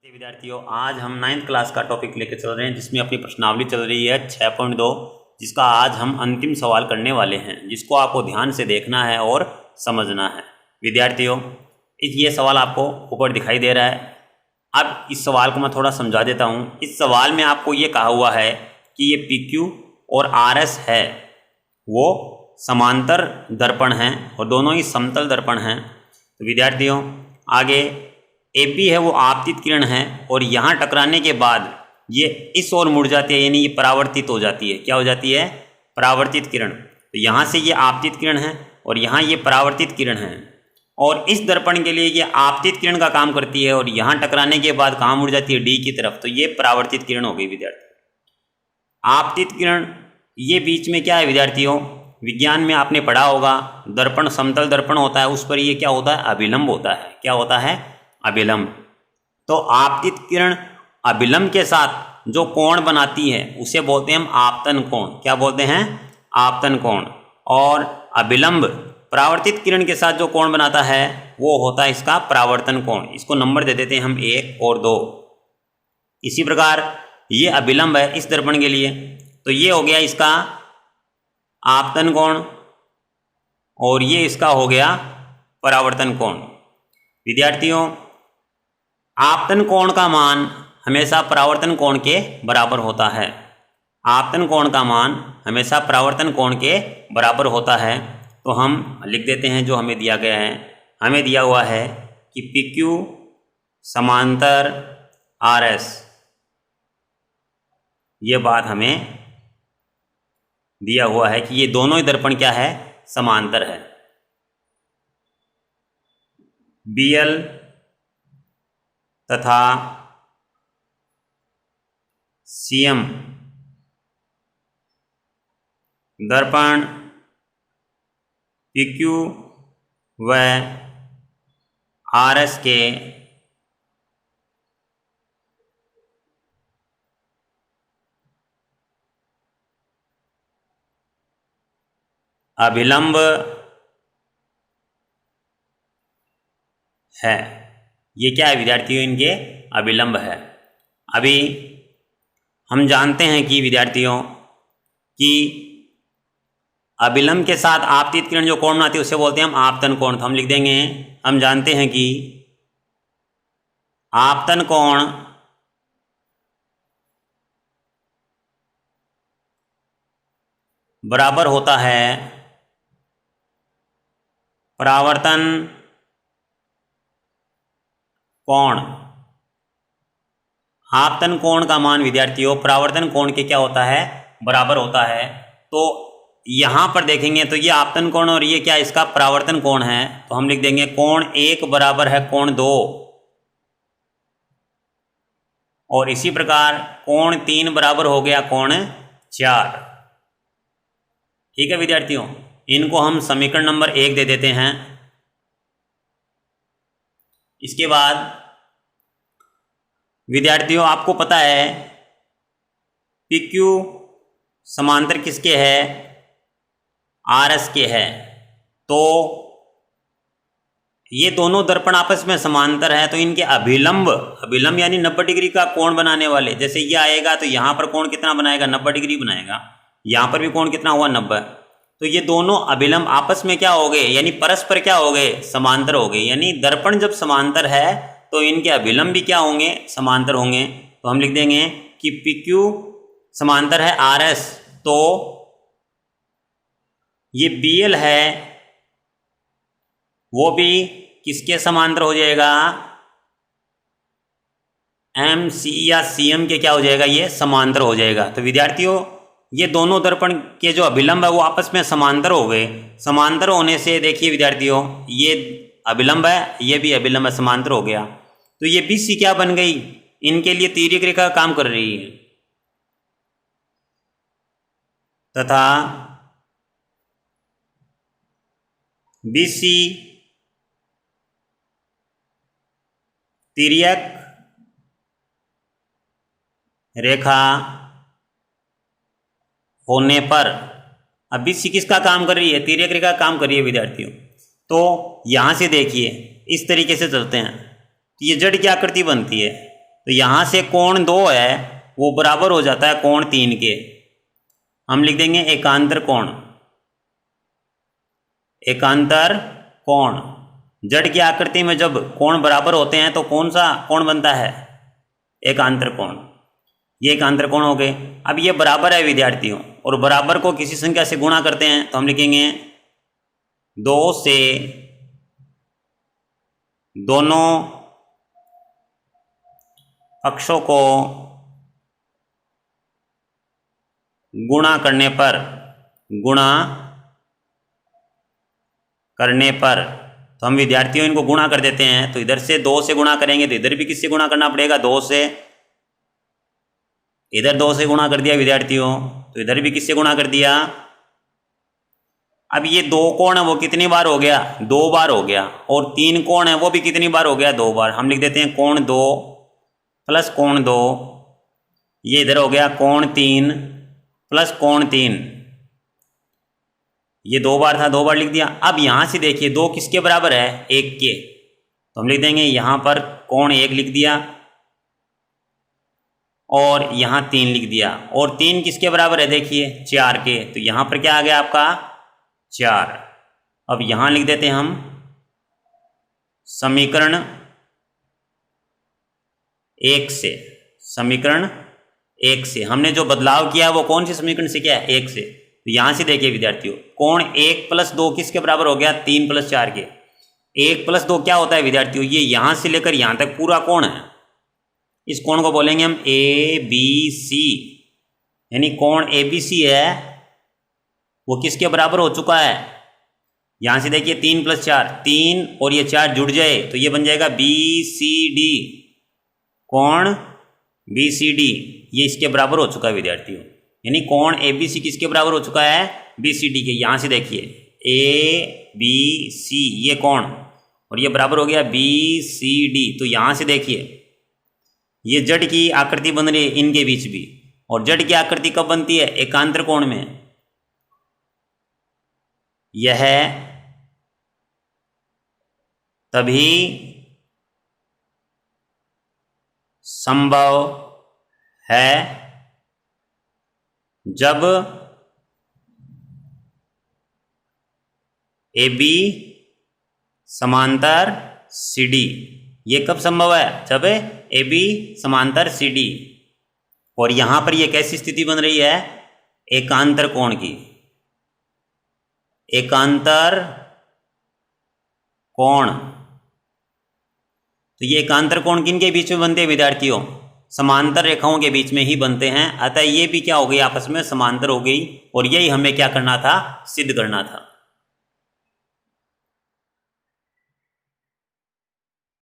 विद्यार्थियों, आज हम 9th क्लास का टॉपिक लेकर चल रहे हैं जिसमें अपनी प्रश्नावली चल रही है 6.2, जिसका आज हम अंतिम सवाल करने वाले हैं, जिसको आपको ध्यान से देखना है और समझना है। विद्यार्थियों, ये सवाल आपको ऊपर दिखाई दे रहा है। अब इस सवाल को मैं थोड़ा समझा देता हूँ। इस सवाल में आपको ये कहा हुआ है कि ये PQ और RS है वो समांतर दर्पण हैं और दोनों ही समतल दर्पण हैं। तो विद्यार्थियों, आगे AP है वो आपतित किरण है और यहाँ टकराने के बाद ये इस ओर मुड़ जाती है, यानी ये परावर्तित हो जाती है। क्या हो जाती है? परावर्तित किरण। तो यहाँ से ये आपतित किरण है और यहाँ ये परावर्तित किरण है और इस दर्पण के लिए ये आपतित किरण का काम करती है और यहाँ टकराने के बाद कहाँ मुड़ जाती है? D की तरफ। तो ये परावर्तित किरण हो गई विद्यार्थी। आपतित किरण ये बीच में क्या है विद्यार्थियों? विज्ञान में आपने पढ़ा होगा, दर्पण समतल दर्पण होता है, उस पर ये क्या होता है? अभिलंब होता है। क्या होता है? अभिलंब। तो आपतित किरण अभिलंब के साथ जो कोण बनाती है उसे बोलते हैं हम आपतन कोण। क्या बोलते हैं? आपतन कोण। और अभिलंब परावर्तित किरण के साथ जो कोण बनाता है वो होता है इसका परावर्तन कोण। इसको नंबर दे देते हैं हम 1 और 2। इसी प्रकार ये अभिलंब है इस दर्पण के लिए, तो ये हो गया इसका आपतन कोण और ये इसका हो गया परावर्तन कोण। विद्यार्थियों, आपतन कोण का मान हमेशा परावर्तन कोण के बराबर होता है। आपतन कोण का मान हमेशा परावर्तन कोण के बराबर होता है। तो हम लिख देते हैं जो हमें दिया गया है। हमें दिया हुआ है कि PQ समांतर RS, ये बात हमें दिया हुआ है कि ये दोनों ही दर्पण क्या है? समांतर है। BL तथा CM दर्पण PQ व RS के अभिलंब है। ये क्या है विद्यार्थियों? इनके अभिलंब है। अभी हम जानते हैं कि विद्यार्थियों कि अभिलंब के साथ आपतित किरण जो कोण बनाती है उसे बोलते हैं हम आपतन कोण। तो हम लिख देंगे, हम जानते हैं कि आपतन कोण बराबर होता है परावर्तन कोण। आपतन कोण का मान विद्यार्थियों परावर्तन कोण के क्या होता है? बराबर होता है। तो यहाँ पर देखेंगे तो ये आपतन कोण और ये क्या? इसका परावर्तन कोण है। तो हम लिख देंगे कोण 1 बराबर है कोण 2 और इसी प्रकार कोण 3 बराबर हो गया कोण 4। ठीक है विद्यार्थियों, इनको हम समीकरण नंबर 1 दे देते हैं। इसके बाद विद्यार्थियों, आपको पता है PQ समांतर किसके है? RS के है। तो ये दोनों दर्पण आपस में समांतर है, तो इनके अभिलंब यानी 90 डिग्री का कोण बनाने वाले, जैसे ये आएगा तो यहाँ पर कोण कितना बनाएगा? 90 डिग्री बनाएगा। यहाँ पर भी कोण कितना हुआ? 90। तो ये दोनों अभिलंब आपस में क्या हो गए? यानी परस्पर क्या हो गए? समांतर हो गए। यानी दर्पण जब समांतर है तो इनके अभिलंब भी क्या होंगे? समांतर होंगे। तो हम लिख देंगे कि PQ समांतर है RS, तो ये BL है वो भी किसके समांतर हो जाएगा? MC या CM के क्या हो जाएगा? ये समांतर हो जाएगा। तो विद्यार्थियों, ये दोनों दर्पण के जो अभिलंब है वो आपस में समांतर हो गए। समांतर होने से देखिए विद्यार्थियों, ये अभिलंब है, ये भी अभिलंब है, समांतर हो गया। तो ये BC क्या बन गई? इनके लिए तिर्यक रेखा का काम कर रही है तथा BC तिर्यक रेखा होने पर, अब BC किसका काम कर रही है? तिर्यक रेखा का काम कर रही है विद्यार्थियों। तो यहाँ से देखिए इस तरीके से चलते हैं, तो ये जड़ की आकृति बनती है। तो यहाँ से कोण 2 है वो बराबर हो जाता है कोण 3 के। हम लिख देंगे एकांतर कोण। एकांतर कोण, जड़ की आकृति में जब कोण बराबर होते हैं तो कौन सा कोण बनता है? एकांतर कोण। ये एकांतर कोण हो गए। अब ये बराबर है विद्यार्थियों, और बराबर को किसी संख्या से गुणा करते हैं तो हम लिखेंगे 2 से दोनों पक्षों को गुणा करने पर तो हम विद्यार्थियों इनको गुणा कर देते हैं। तो इधर से 2 से गुणा करेंगे तो इधर भी किससे गुणा करना पड़ेगा? 2 से। इधर 2 से गुणा कर दिया विद्यार्थियों, तो इधर भी किससे गुणा कर दिया? अब ये 2 कोण है वो कितनी बार हो गया? 2 बार हो गया। और 3 कोण है वो भी कितनी बार हो गया? 2 बार। हम लिख देते हैं कोण 2 प्लस कोण 2, ये इधर हो गया कोण 3 प्लस कोण 3। ये 2 बार था, 2 बार लिख दिया। अब यहाँ से देखिए 2 किसके बराबर है? 1 के। तो हम लिख देंगे यहाँ पर कोण 1 लिख दिया और यहाँ 3 लिख दिया। और 3 किसके बराबर है? देखिए 4 के। तो यहाँ पर क्या आ गया आपका? 4। अब यहाँ लिख देते हैं हम समीकरण 1 से। समीकरण 1 से हमने जो बदलाव किया वो कौन से समीकरण से किया है? 1 से। तो यहाँ से देखिए विद्यार्थियों, कोण 1 प्लस 2 किसके बराबर हो गया? 3 प्लस 4 के। 1 प्लस 2 क्या होता है विद्यार्थियों? ये यहाँ से लेकर यहाँ तक पूरा कोण है। इस कोण को बोलेंगे हम ABC, यानी कोण ABC है वो किसके बराबर हो चुका है? यहाँ से देखिए 3 प्लस 4, 3 और ये 4 जुड़ जाए तो ये बन जाएगा BCD। कोण BCD ये इसके बराबर हो चुका है विद्यार्थियों, यानी कोण ABC किसके बराबर हो चुका है? BCD के। यहाँ से देखिए ABC ये कोण, और ये बराबर हो गया BCD। तो यहाँ से देखिए ये जड़ की आकृति बन रही है इनके बीच भी, और जड़ की आकृति कब बनती है? एकांतर कोण में। यह तभी संभव है जब AB समांतर CD। ये कब संभव है? जब AB समांतर CD। और यहां पर ये कैसी स्थिति बन रही है? एकांतर कोण की। एकांतर कोण, तो ये एकांतर कोण किन के बीच में बनते हैं विद्यार्थियों? समांतर रेखाओं के बीच में ही बनते हैं। अतः ये भी क्या हो गई? आपस में समांतर हो गई। और यही हमें क्या करना था? सिद्ध करना था।